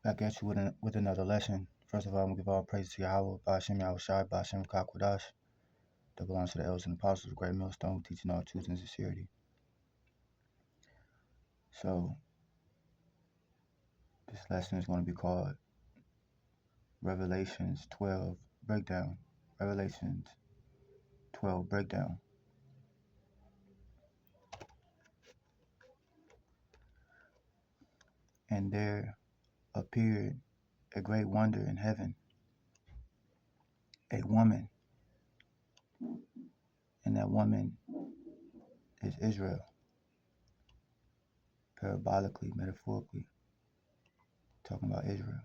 Back at you with another lesson. First of all, I'm going to give all praise to Yahweh, Ba'ashem Yahushai, Ba'ashem Kakwadash, that belongs to the elders and apostles, the great millstone, teaching all truth and sincerity. So, this lesson is going to be called Revelations 12 Breakdown. Revelations 12 Breakdown. And there appeared a great wonder in heaven, a woman, and that woman is Israel, parabolically, metaphorically, talking about Israel,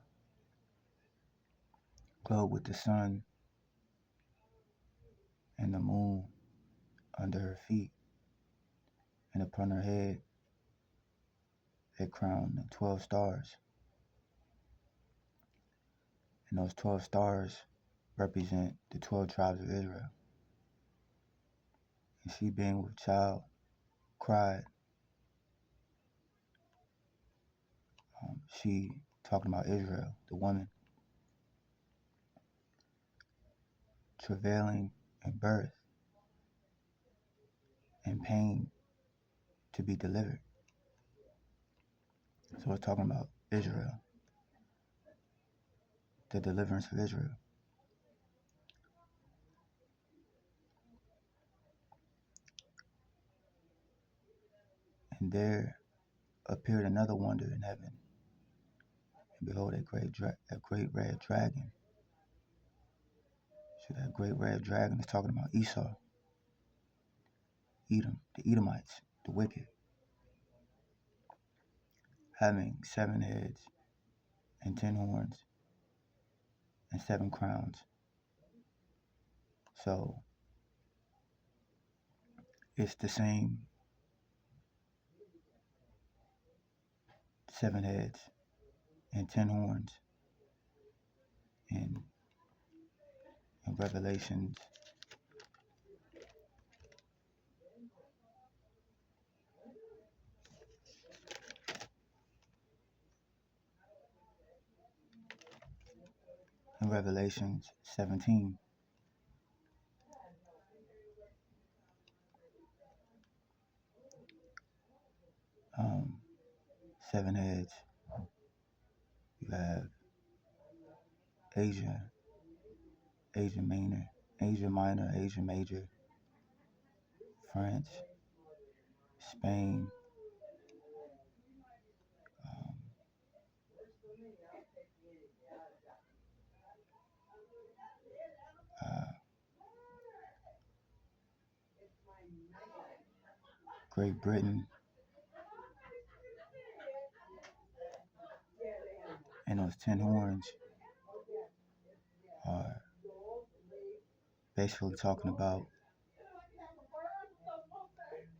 clothed with the sun and the moon under her feet, and upon her head a crown of 12 stars. And those 12 stars represent the 12 tribes of Israel. And she, being with child, cried. She, talking about Israel, the woman, travailing in birth and pain to be delivered. So we're talking about Israel, the deliverance of Israel. And there appeared another wonder in heaven. And behold, a great red dragon. So that great red dragon is talking about Esau, Edom, the Edomites, the wicked, having 7 heads and 10 horns and 7 crowns. So it's the same 7 heads and 10 horns in Revelations 17. 7 heads. You have Asia Minor, Asia Major, France, Spain, Great Britain, and those 10 horns are basically talking about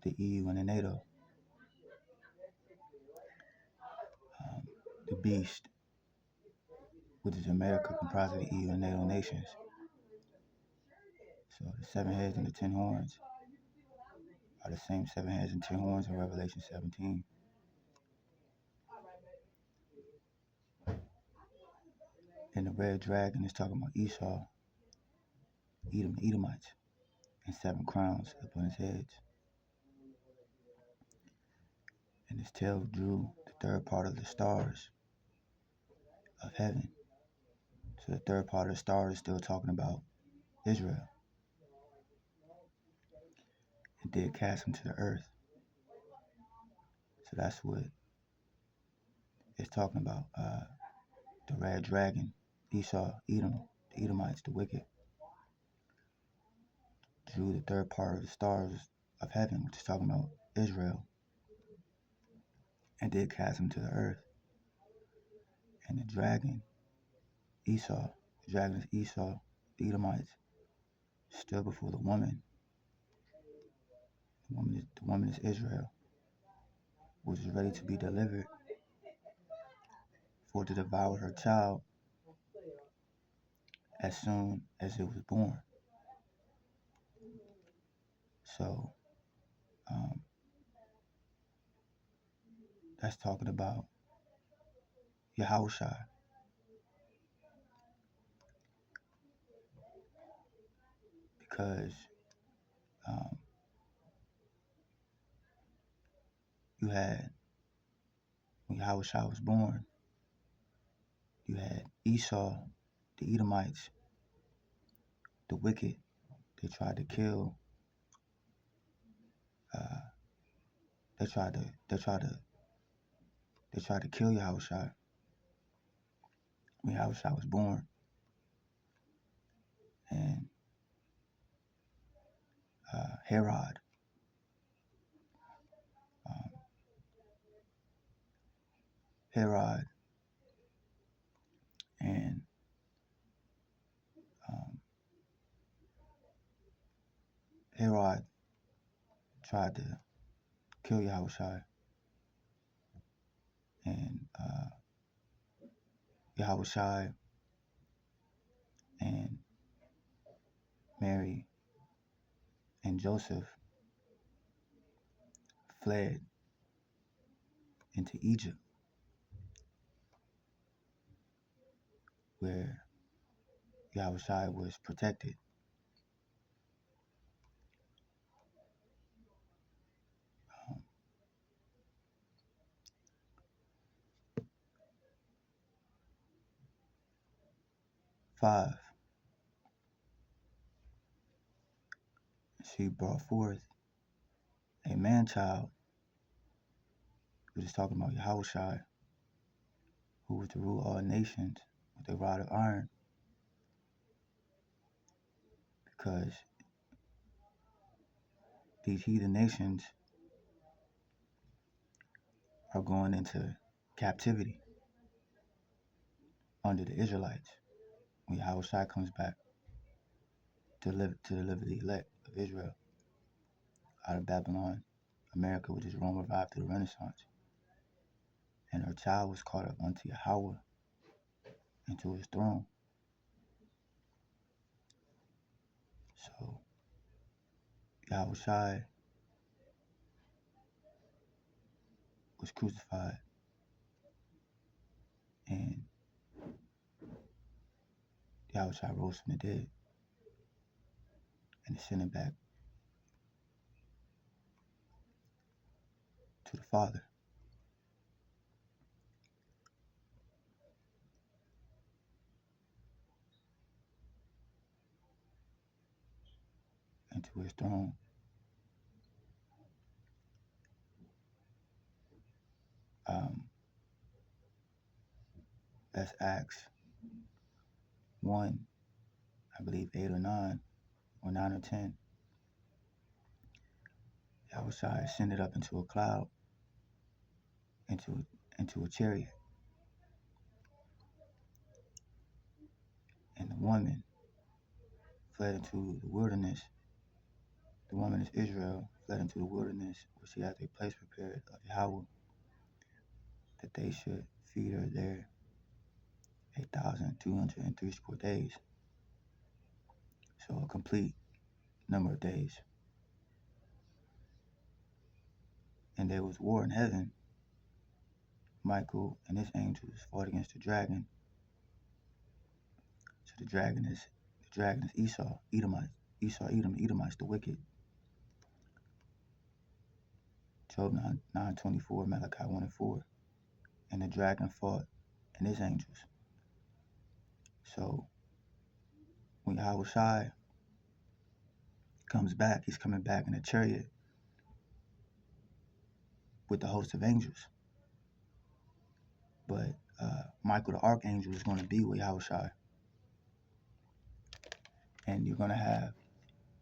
the EU and the NATO. The beast, which is America, comprised of the EU and NATO nations. So the 7 heads and the 10 horns are the same 7 heads and 10 horns in Revelation 17. And the red dragon is talking about Esau, Edom, the Edomites, and 7 crowns upon his heads. And his tail drew the third part of the stars of heaven. So the third part of the stars is still talking about Israel. It did cast him to the earth. So that's what it's talking about. The red dragon, Esau, Edom, the Edomites, the wicked, drew the third part of the stars of heaven, which is talking about Israel, and did cast him to the earth. And the dragon, Esau, the dragon is Esau, the Edomites, stood before the woman. The woman is Israel, which is ready to be delivered for to devour her child as soon as it was born. So that's talking about Yahushua, because um, you had, when Yahushua was born, you had Esau, the Edomites, the wicked. They tried to kill. Uh, they tried to kill Yahushua when Yahushua was born, and Herod, um, Herod, and um, Herod tried to kill Yahushua, and Yahushua and Mary and Joseph fled into Egypt, where Yahushua was protected. 5, she brought forth a man-child, who is talking about Yahushua, who was to rule all nations with a rod of iron, because these heathen nations are going into captivity under the Israelites when Yahushua comes back to deliver the elect of Israel out of Babylon. America, which is Rome, revived through the Renaissance. And her child was caught up unto Yahweh and to his throne. So Yahushua was crucified, and Yahushua rose from the dead and ascended back to the Father and to his throne. That's Acts 1, I believe 8 or 9, or 9 or 10. Yahushua ascended up into a cloud, into a chariot, and the woman fled into the wilderness. The woman is Israel, fled into the wilderness, where she has a place prepared of Yahweh, that they should feed her there 1,260 days. So a complete number of days. And there was war in heaven. Michael and his angels fought against the dragon. So the dragon is Esau, Edomite. Esau, Edom, Edomites, the wicked. Job 9:24, Malachi 1 and 4. And the dragon fought and his angels. So when Yahushua comes back, he's coming back in a chariot with the host of angels. But Michael the archangel is going to be with Yahushua. And you're going to have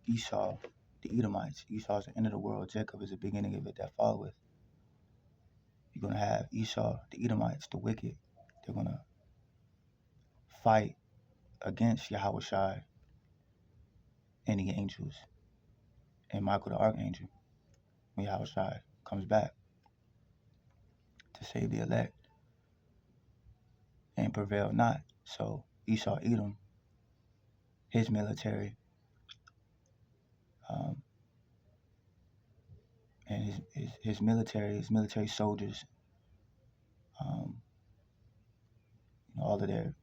Esau, the Edomites. Esau is the end of the world. Jacob is the beginning of it that followeth. You're going to have Esau, the Edomites, the wicked. They're going to fight against Yahushua and the angels and Michael the archangel when Yahushua comes back to save the elect and prevail not. So Esau, Edom, his military, and his military soldiers, all of their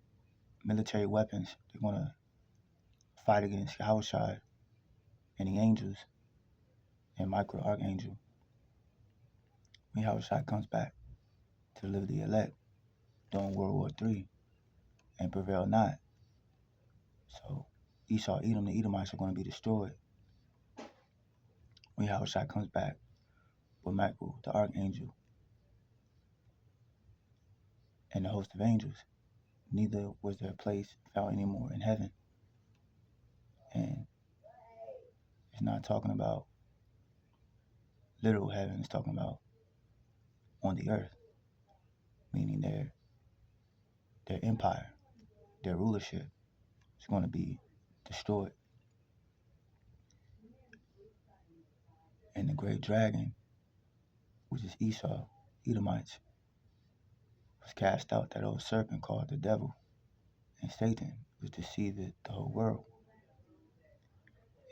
military weapons, they're going to fight against Yahushua and the angels and Michael the archangel, when Yahushua comes back to deliver the elect during World War III and prevail not. So Esau, Edom, the Edomites are going to be destroyed when Yahushua comes back with Michael the archangel and the host of angels. Neither was their place found anymore in heaven. And it's not talking about literal heaven, it's talking about on the earth, meaning their empire, their rulership is going to be destroyed. And the great dragon, which is Esau, Edomites, was cast out, that old serpent called the devil, and Satan was deceived the whole world.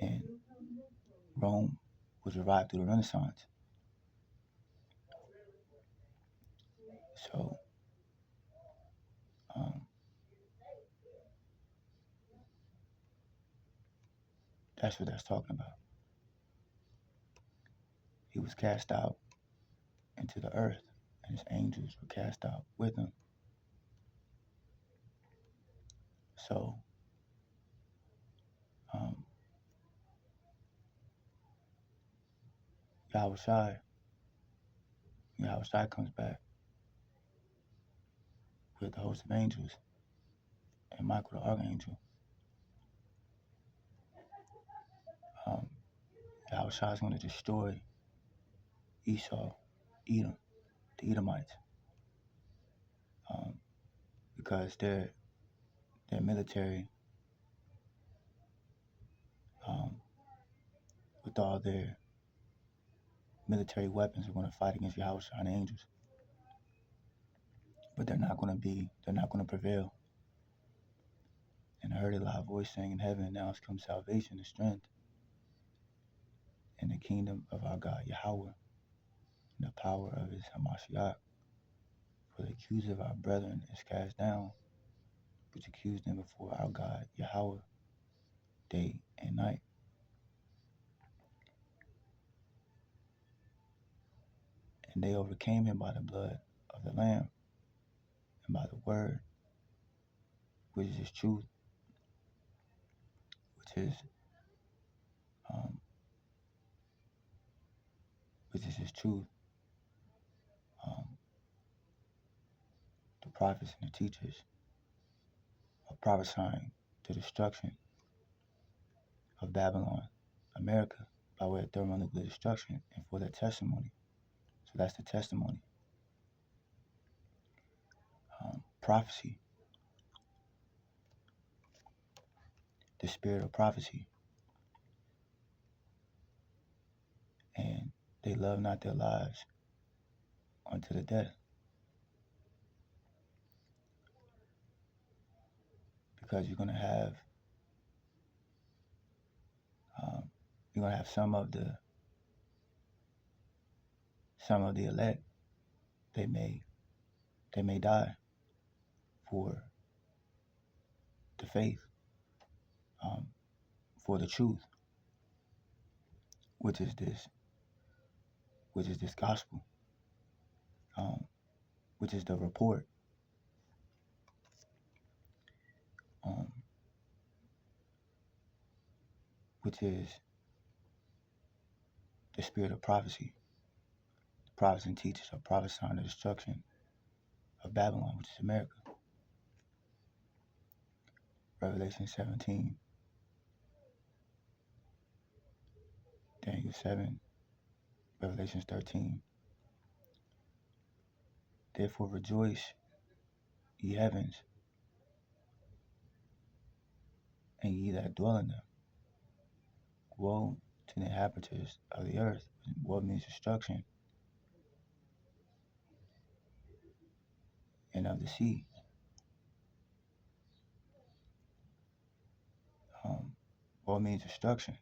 And Rome was revived through the Renaissance. So that's what that's talking about. He was cast out into the earth, and his angels were cast out with him. So Yahushua comes back with the host of angels and Michael the archangel. Yahushua is going to destroy Esau, Edom, the Edomites, because their military, with all their military weapons, are going to fight against Yahushua and the angels, but they're not going to prevail. And I heard a loud voice saying in heaven, "Now has come salvation and strength in the kingdom of our God Yahweh, and the power of his Hamashiach. For the accuser of our brethren is cast down, which accused them before our God Yahweh day and night." And they overcame him by the blood of the Lamb and by the word, which is his truth, which is his truth. The prophets and the teachers are prophesying the destruction of Babylon, America, by way of thermonuclear destruction, and for their testimony. So that's the testimony. Prophecy, the spirit of prophecy. And they love not their lives unto the death. Because you're gonna have some of the elect. They may die for the faith, for the truth, which is this gospel, which is the report, which is the spirit of prophecy. The prophets and teachers are prophesying the destruction of Babylon, which is America. Revelation 17, Daniel 7, Revelation 13. Therefore rejoice, ye heavens, and ye that dwell in them. Woe to the inhabitants of the earth. Woe means destruction, and of the sea. Woe means destruction,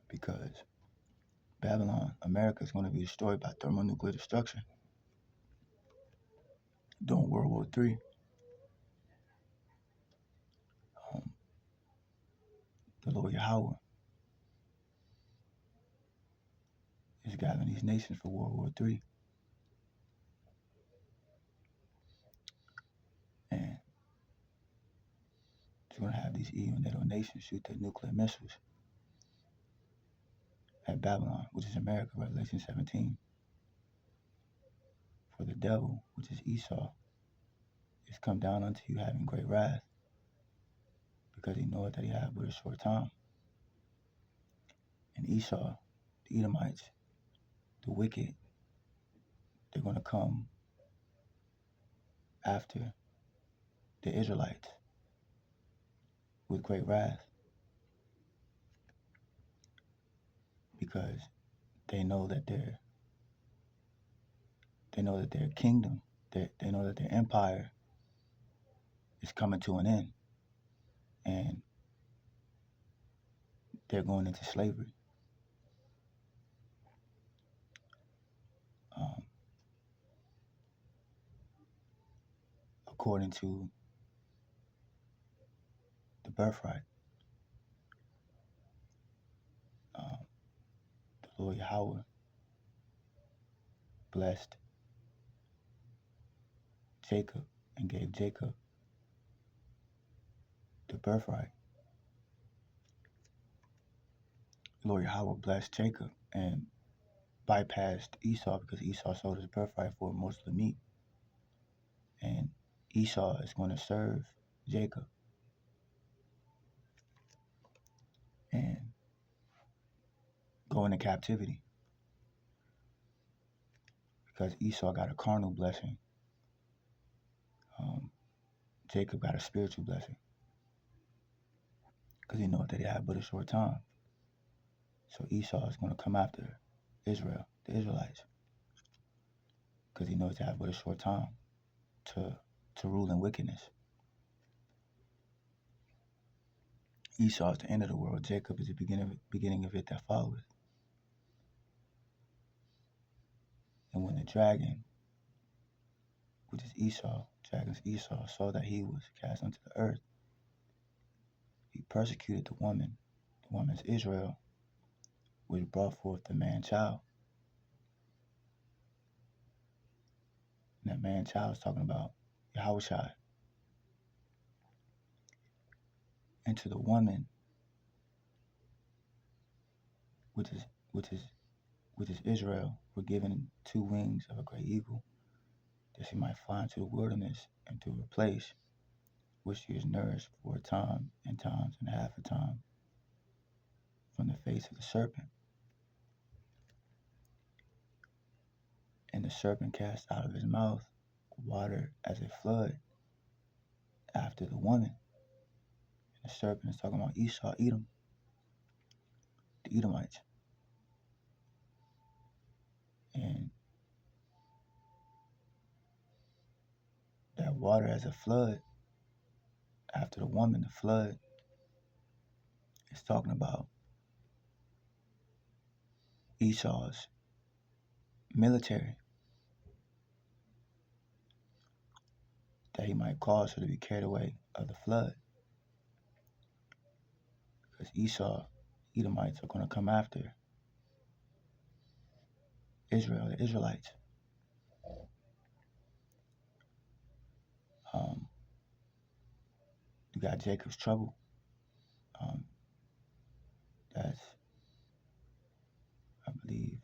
because Babylon, America, is going to be destroyed by thermonuclear destruction during World War III. the Lord Yahweh is gathering these nations for World War III. And it's going to have these EU and NATO nations shoot their nuclear missiles at Babylon, which is America, Revelation 17. For the devil, which is Esau, is come down unto you having great wrath, because he knoweth that he hath but a short time. And Esau, the Edomites, the wicked, they're going to come after the Israelites with great wrath, because they know that their kingdom, they know that their empire is coming to an end, and they're going into slavery. According to the birthright, the Lord Yahweh blessed Jacob and gave Jacob the birthright. Lord Yahweh blessed Jacob and bypassed Esau, because Esau sold his birthright for a morsel of meat. And Esau is going to serve Jacob and go into captivity, because Esau got a carnal blessing. Jacob got a spiritual blessing, because he knows that he had but a short time. So Esau is going to come after Israel, the Israelites, because he knows they have but a short time to rule in wickedness. Esau is the end of the world. Jacob is the beginning of it that followeth. And when the dragon, which is Esau, saw that he was cast unto the earth, he persecuted the woman. The woman is Israel, which brought forth the man-child. And that man-child is talking about Yahushua. And to the woman, which is Israel, were given 2 wings of a great eagle, that she might fly into the wilderness and to a place where she is nourished for a time and times and half a time from the face of the serpent. And the serpent cast out of his mouth water as a flood after the woman. And the serpent is talking about Esau, Edom, the Edomites. And that water as a flood after the woman, the flood, is talking about Esau's military, that he might cause her to be carried away of the flood. Because Esau, Edomites, are going to come after Israel, the Israelites. You got Jacob's trouble. That's, I believe,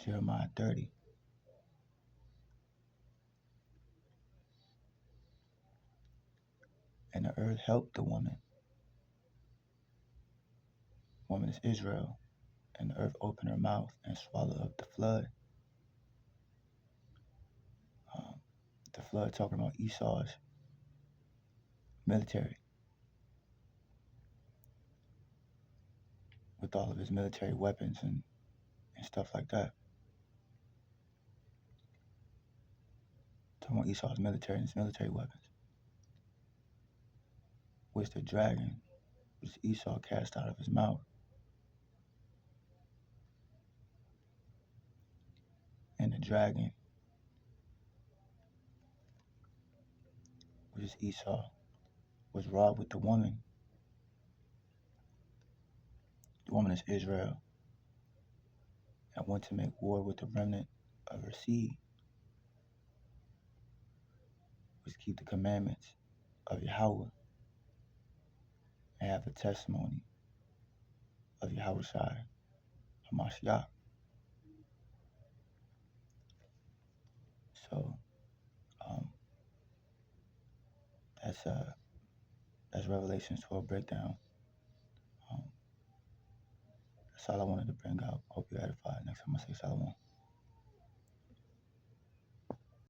Jeremiah 30. And the earth helped the woman. The woman is Israel. And the earth opened her mouth and swallowed up the flood. The flood talking about Esau's military, with all of his military weapons and stuff like that. Talking about Esau's military and his military weapons, which the dragon, which Esau cast out of his mouth. And the dragon, which is Esau, was wrought with the woman The woman is Israel, and went to make war with the remnant of her seed, which keep the commandments of Yahweh and have the testimony of Yahweh Shai Hamashiach. So um, that's Revelations 12 breakdown. That's all I wanted to bring out. Hope you edified. Next time I say Shalom.